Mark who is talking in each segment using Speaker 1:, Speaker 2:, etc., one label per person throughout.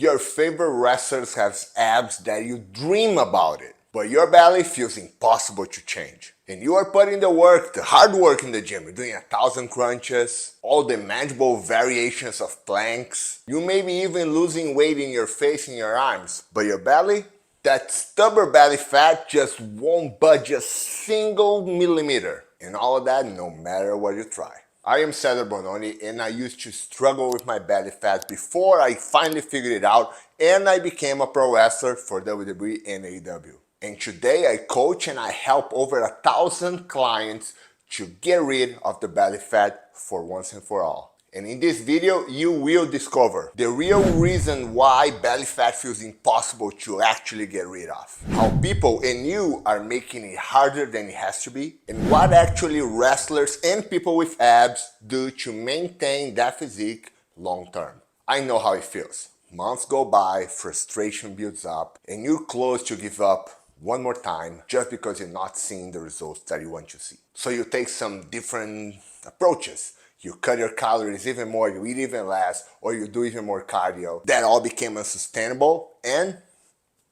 Speaker 1: Your favorite wrestlers have abs that you dream about it, but your belly feels impossible to change. And you are putting the work, the hard work in the gym. You're doing 1,000 crunches, all the manageable variations of planks. You may be even losing weight in your face and your arms, but your belly, that stubborn belly fat just won't budge a single millimeter. And all of that no matter what you try. I am Cezar Bononi, and I used to struggle with my belly fat before I finally figured it out and I became a pro wrestler for WWE and AEW. And today I coach and I help over 1,000 clients to get rid of the belly fat for once and for all. And in this video, you will discover the real reason why belly fat feels impossible to actually get rid of. How people and you are making it harder than it has to be. And what actually wrestlers and people with abs do to maintain that physique long term. I know how it feels. Months go by, frustration builds up, and you're close to give up one more time just because you're not seeing the results that you want to see. So you take some different approaches. You cut your calories even more, you eat even less, or you do even more cardio. That all became unsustainable, and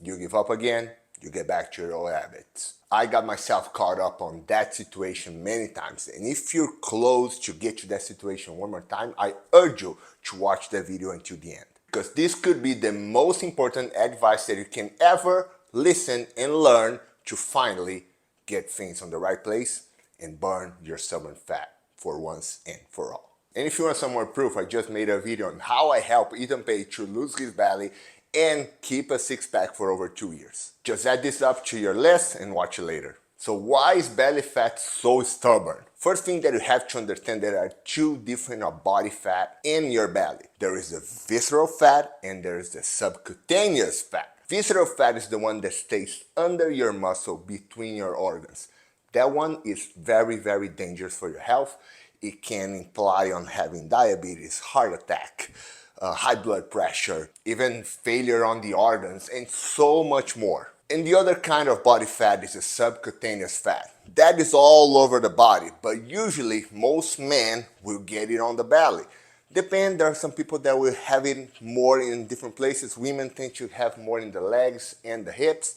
Speaker 1: you give up again, you get back to your old habits. I got myself caught up on that situation many times, and if you're close to get to that situation one more time, I urge you to watch the video until the end. Because this could be the most important advice that you can ever listen and learn to finally get things on the right place and burn your stubborn fat for once and for all. And if you want some more proof, I just made a video on how I help Ethan Page to lose his belly and keep a six-pack for over 2 years. Just add this up to your list and watch it later. So why is belly fat so stubborn? First thing that you have to understand, there are two different body fat in your belly. There is the visceral fat and there is the subcutaneous fat. Visceral fat is the one that stays under your muscle between your organs. That one is very, very dangerous for your health. It can imply on having diabetes, heart attack, high blood pressure, even failure on the organs, and so much more. And the other kind of body fat is the subcutaneous fat. That is all over the body, but usually most men will get it on the belly. There are some people that will have it more in different places. Women tend to have more in the legs and the hips.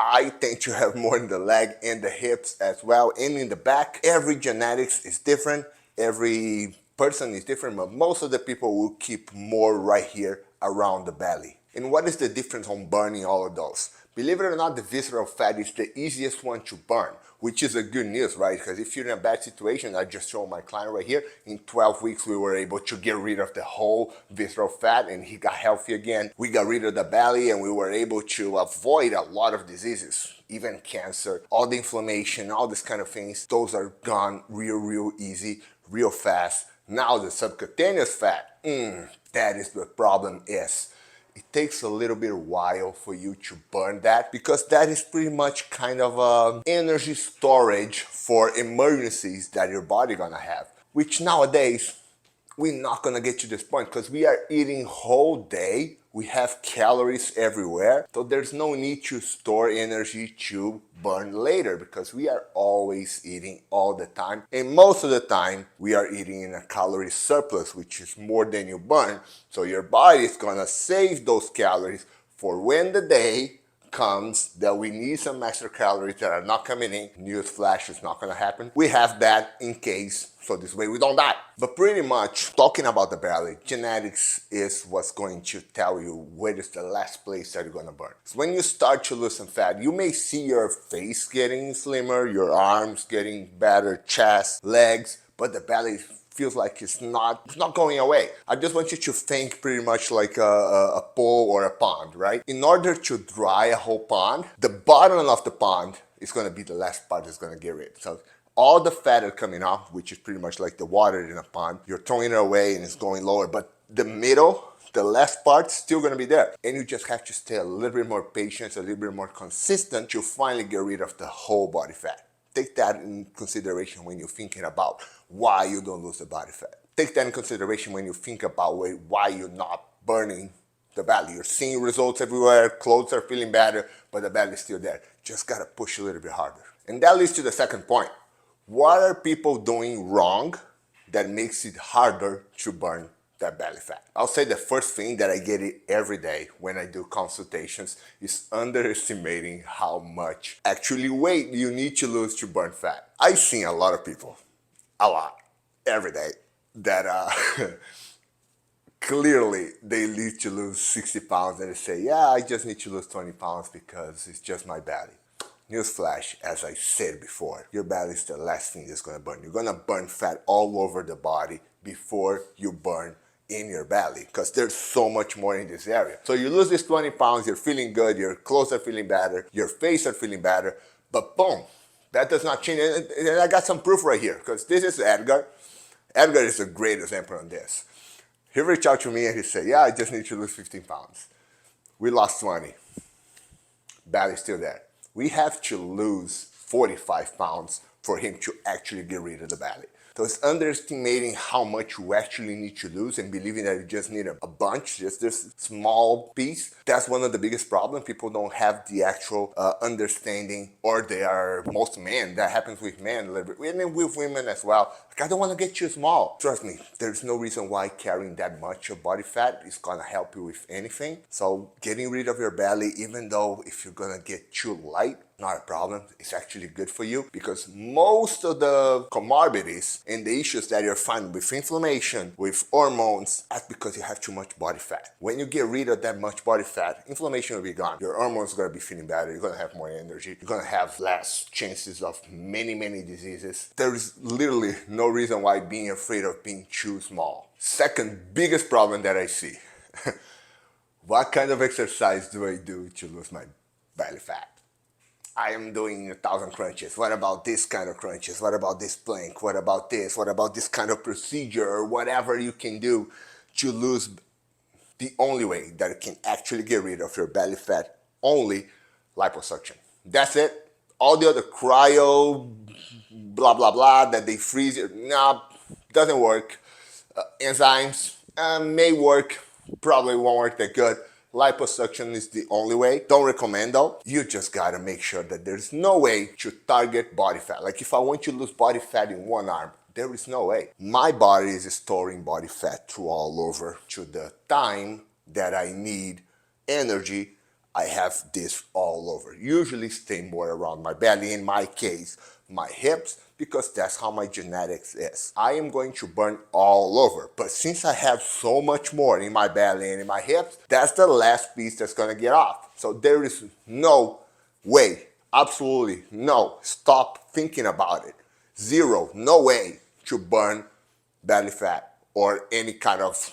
Speaker 1: I tend to have more in the leg and the hips as well, and in the back. Every genetics is different, every person is different, but most of the people will keep more right here around the belly. And what is the difference on burning all of those? Believe it or not, the visceral fat is the easiest one to burn, which is a good news, right? Because if you're in a bad situation, I just showed my client right here, in 12 weeks we were able to get rid of the whole visceral fat and he got healthy again. We got rid of the belly and we were able to avoid a lot of diseases, even cancer, all the inflammation, all these kind of things. Those are gone real easy, real fast. Now the subcutaneous fat, that is the problem is. It takes a little bit while for you to burn that because that is pretty much kind of energy storage for emergencies that your body gonna have, which nowadays we're not gonna get to this point because we are eating whole day. We have calories everywhere, so there's no need to store energy to burn later because we are always eating all the time, and most of the time we are eating in a calorie surplus, which is more than you burn. So your body is gonna save those calories for when the day comes that we need some extra calories that are not coming in. Newsflash, is not gonna happen. We have that in case, so this way we don't die. But pretty much, talking about the belly, genetics is what's going to tell you where is the last place that you're gonna burn. So when you start to lose some fat, you may see your face getting slimmer, your arms getting better, chest, legs, but the belly feels like it's not going away. I just want you to think pretty much like a pool or a pond, right? In order to dry a whole pond, the bottom of the pond is gonna be the last part that's gonna get rid. So all the fat are coming off, which is pretty much like the water in a pond. You're throwing it away and it's going lower, but the middle, the last part's still gonna be there. And you just have to stay a little bit more patient, a little bit more consistent to finally get rid of the whole body fat. Take that in consideration when you're thinking about why you don't lose the body fat. Take that in consideration when you think about why you're not burning the belly. You're seeing results everywhere, clothes are feeling better, but the belly is still there. Just gotta push a little bit harder. And that leads to the second point. What are people doing wrong that makes it harder to burn that belly fat. I'll say the first thing that I get it every day when I do consultations is underestimating how much actually weight you need to lose to burn fat. I've seen a lot of people, a lot, every day, that clearly they need to lose 60 pounds and they say, yeah, I just need to lose 20 pounds because it's just my belly. Newsflash, as I said before, your belly is the last thing that's gonna burn. You're gonna burn fat all over the body before you burn in your belly, because there's so much more in this area. So you lose this 20 pounds, you're feeling good, your clothes are feeling better, your face are feeling better, but boom, that does not change. And I got some proof right here, because this is Edgar. Edgar is a great example on this. He reached out to me and he said, yeah, I just need to lose 15 pounds. We lost 20. Belly's still there. We have to lose 45 pounds for him to actually get rid of the belly. So it's underestimating how much you actually need to lose and believing that you just need a bunch, just this small piece. That's one of the biggest problems. People don't have the actual understanding, or they are, most men, that happens with men a little bit, and with women as well. Like, I don't want to get you small. Trust me, there's no reason why carrying that much of body fat is going to help you with anything. So getting rid of your belly, even though if you're going to get too light, not a problem. It's actually good for you, because most of the comorbidities and the issues that you're finding with inflammation, with hormones, that's because you have too much body fat. When you get rid of that much body fat, inflammation will be gone. Your hormones are going to be feeling better. You're going to have more energy. You're going to have less chances of many diseases. There's literally no reason why being afraid of being too small. Second biggest problem that I see. What kind of exercise do I do to lose my belly fat? I am doing 1,000 crunches. What about this kind of crunches? What about this plank? What about this? What about this kind of procedure, or whatever you can do to lose? The only way that it can actually get rid of your belly fat, only liposuction. That's it. All the other cryo, blah, blah, blah, that they freeze it, nah, doesn't work. Enzymes may work, probably won't work that good. Liposuction is the only way. Don't recommend though. You just gotta make sure that there's no way to target body fat. Like, if I want you to lose body fat in one arm, there is no way. My body is storing body fat to all over. To the time that I need energy, I have this all over. Usually stay more around my belly, in my case, my hips, because that's how my genetics is. I am going to burn all over, but since I have so much more in my belly and in my hips, that's the last piece that's gonna get off. So there is no way, absolutely no, stop thinking about it. Zero, no way to burn belly fat or any kind of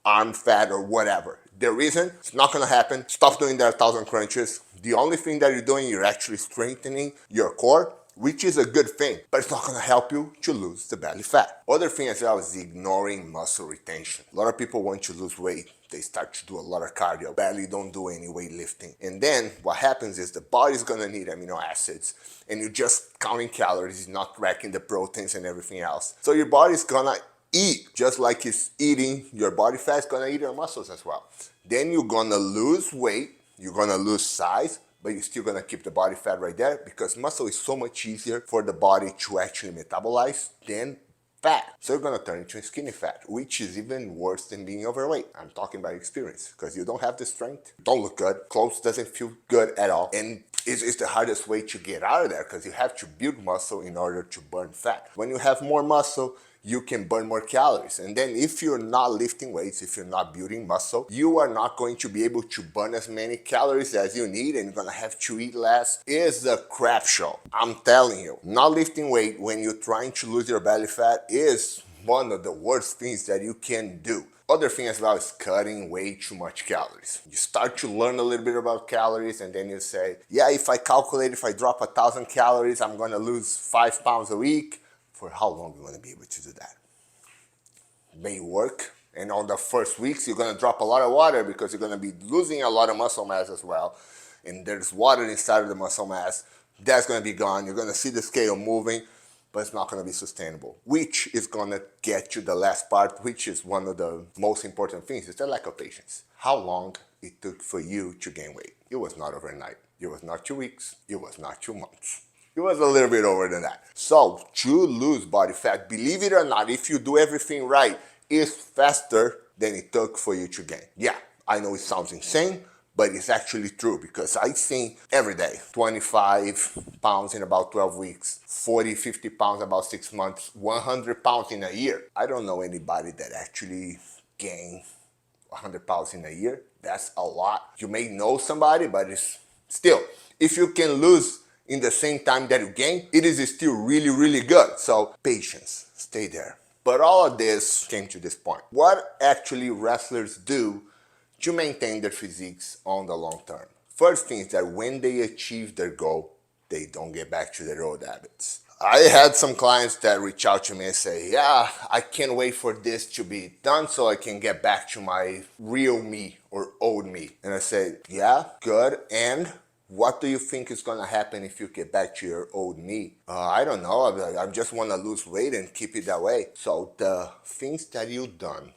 Speaker 1: arm fat or whatever. The reason, it's not gonna happen. Stop doing that 1,000 crunches. The only thing that you're doing, you're actually strengthening your core, which is a good thing, but it's not gonna help you to lose the belly fat. Other thing as well is ignoring muscle retention. A lot of people want to lose weight. They start to do a lot of cardio, barely don't do any weightlifting. And then what happens is the body's gonna need amino acids, and you're just counting calories, not tracking the proteins and everything else. So your body's gonna eat, just like it's eating your body fat, it's gonna eat your muscles as well. Then you're gonna lose weight, you're gonna lose size, but you're still gonna keep the body fat right there, because muscle is so much easier for the body to actually metabolize than fat. So you're gonna turn into skinny fat, which is even worse than being overweight. I'm talking by experience, because you don't have the strength, don't look good, clothes doesn't feel good at all, and it's the hardest way to get out of there, because you have to build muscle in order to burn fat. When you have more muscle, you can burn more calories. And then if you're not lifting weights, if you're not building muscle, you are not going to be able to burn as many calories as you need, and you're gonna have to eat less. It's a crap show. I'm telling you, not lifting weight when you're trying to lose your belly fat is one of the worst things that you can do. Other thing as well is cutting way too much calories. You start to learn a little bit about calories, and then you say, yeah, if I calculate, if I drop 1,000 calories, I'm gonna lose 5 pounds a week. For how long are you going to be able to do that? May work, and on the first weeks you're going to drop a lot of water, because you're going to be losing a lot of muscle mass as well, and there's water inside of the muscle mass. That's going to be gone. You're going to see the scale moving, but it's not going to be sustainable, which is going to get you the last part, which is one of the most important things, is the lack of patience. How long it took for you to gain weight? It was not overnight. It was not 2 weeks. It was not 2 months. It was a little bit over than that. So to lose body fat, believe it or not, if you do everything right, is faster than it took for you to gain. Yeah, I know it sounds insane, but it's actually true because I see every day 25 pounds in about 12 weeks, 40, 50 pounds about 6 months, 100 pounds in a year. I don't know anybody that actually gained 100 pounds in a year. That's a lot. You may know somebody, but it's still, if you can lose in the same time that you gain, it is still really, really good. So patience, stay there. But all of this came to this point. What actually wrestlers do to maintain their physiques on the long term? First thing is that when they achieve their goal, they don't get back to their old habits. I had some clients that reach out to me and say, yeah, I can't wait for this to be done so I can get back to my real me or old me. And I say, yeah, good. And what do you think is going to happen if you get back to your old me? I don't know. I just want to lose weight and keep it that way. So the things that you've done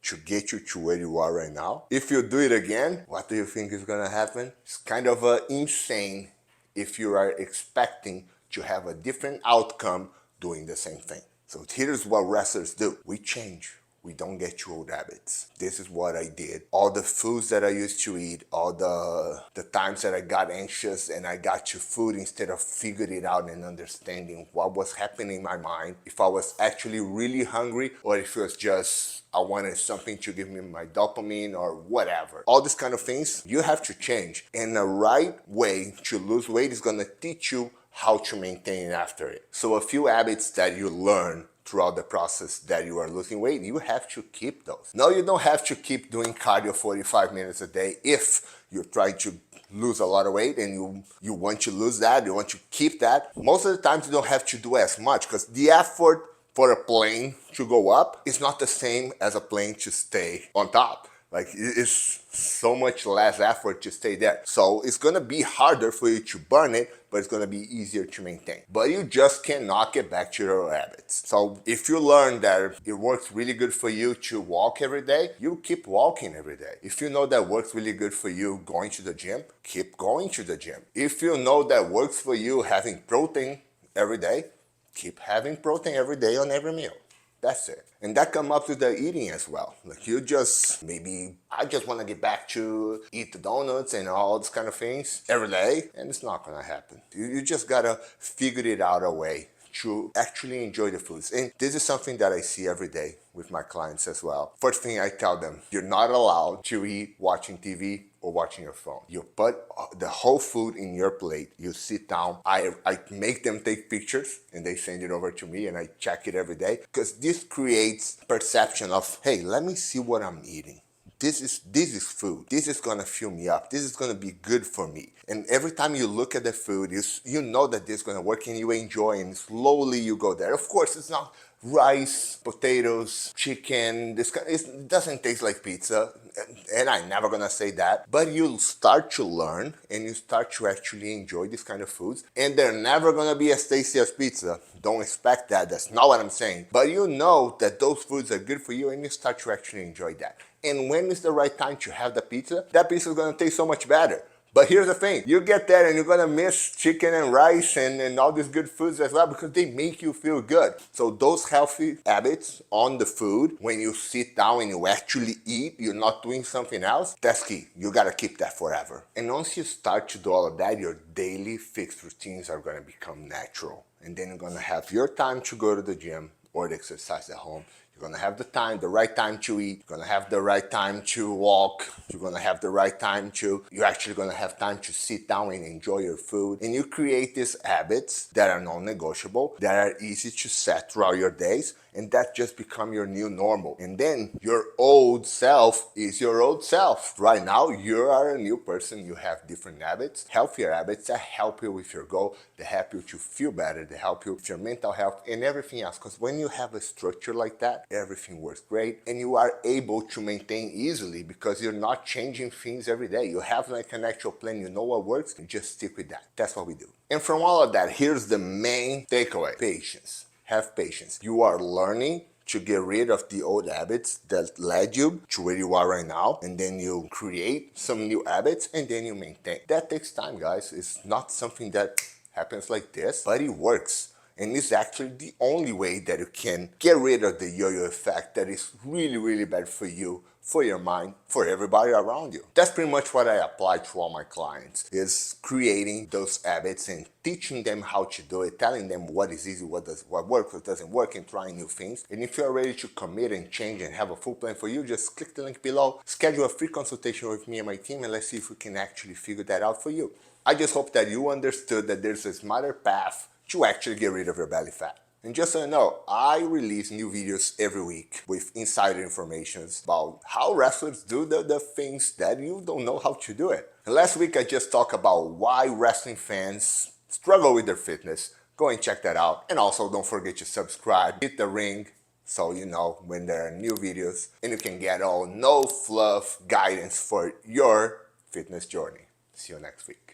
Speaker 1: to get you to where you are right now, if you do it again, what do you think is going to happen? It's kind of insane if you are expecting to have a different outcome doing the same thing. So here's what wrestlers do. We change. We don't get to old habits. This is what I did. All the foods that I used to eat, all the times that I got anxious and I got to food instead of figuring it out and understanding what was happening in my mind, if I was actually really hungry or if it was just I wanted something to give me my dopamine or whatever. All these kind of things, you have to change. And the right way to lose weight is gonna teach you how to maintain it after it. So a few habits that you learn throughout the process that you are losing weight, you have to keep those. No, you don't have to keep doing cardio 45 minutes a day if you're trying to lose a lot of weight and you want to lose that, you want to keep that. Most of the times you don't have to do as much because the effort for a plane to go up is not the same as a plane to stay on top. Like, it's so much less effort to stay there. So it's gonna be harder for you to burn it, but it's gonna be easier to maintain. But you just cannot get back to your habits. So if you learn that it works really good for you to walk every day, you keep walking every day. If you know that works really good for you going to the gym, keep going to the gym. If you know that works for you having protein every day, keep having protein every day on every meal. That's it. And that comes up to the eating as well. Like you just, maybe, I just want to get back to eat the donuts and all these kind of things every day. And it's not going to happen. You just got to figure it out a way to actually enjoy the foods. And this is something that I see every day with my clients as well. First thing I tell them, you're not allowed to eat watching TV or watching your phone. You put the whole food in your plate, you sit down, I make them take pictures and they send it over to me and I check it every day because this creates perception of, hey, let me see what I'm eating. This is food. This is gonna fill me up. This is gonna be good for me. And every time you look at the food, you know that this is gonna work and you enjoy and slowly you go there. Of course, it's not rice, potatoes, chicken. It doesn't taste like pizza. And I'm never gonna say that. But you'll start to learn and you start to actually enjoy these kind of foods. And they're never gonna be as tasty as pizza. Don't expect that. That's not what I'm saying. But you know that those foods are good for you and you start to actually enjoy that. And when is the right time to have the pizza? That pizza is gonna taste so much better. But here's the thing, you get there and you're gonna miss chicken and rice and all these good foods as well because they make you feel good. So those healthy habits on the food, when you sit down and you actually eat, you're not doing something else, that's key. You gotta keep that forever. And once you start to do all of that, your daily fixed routines are gonna become natural. And then you're gonna have your time to go to the gym or to exercise at home. You're gonna have the right time to eat. You're gonna have the right time to walk. You're gonna have the right time you're actually gonna have time to sit down and enjoy your food. And you create these habits that are non-negotiable, that are easy to set throughout your days, and that just become your new normal. And then your old self is your old self. Right now, you are a new person. You have different habits, healthier habits that help you with your goal, that help you to feel better, that help you with your mental health and everything else. Because when you have a structure like that, everything works great and you are able to maintain easily because you're not changing things every day. You have like an actual plan, you know what works, you just stick with that. That's what we do. And from all of that, here's the main takeaway: patience. Have patience. You are learning to get rid of the old habits that led you to where you are right now, and then you create some new habits and then you maintain. That takes time, guys. It's not something that happens like this, but it works. And it's actually the only way that you can get rid of the yo-yo effect that is really, really bad for you, for your mind, for everybody around you. That's pretty much what I apply to all my clients, is creating those habits and teaching them how to do it, telling them what is easy, what works, what doesn't work, and trying new things. And if you're ready to commit and change and have a full plan for you, just click the link below, schedule a free consultation with me and my team, and let's see if we can actually figure that out for you. I just hope that you understood that there's a smarter path to actually get rid of your belly fat. And just so you know, I release new videos every week with insider information about how wrestlers do the things that you don't know how to do it. And last week I just talked about why wrestling fans struggle with their fitness. Go and check that out. And also don't forget to subscribe, hit the ring, so you know when there are new videos, and you can get all no fluff guidance for your fitness journey. See you next week.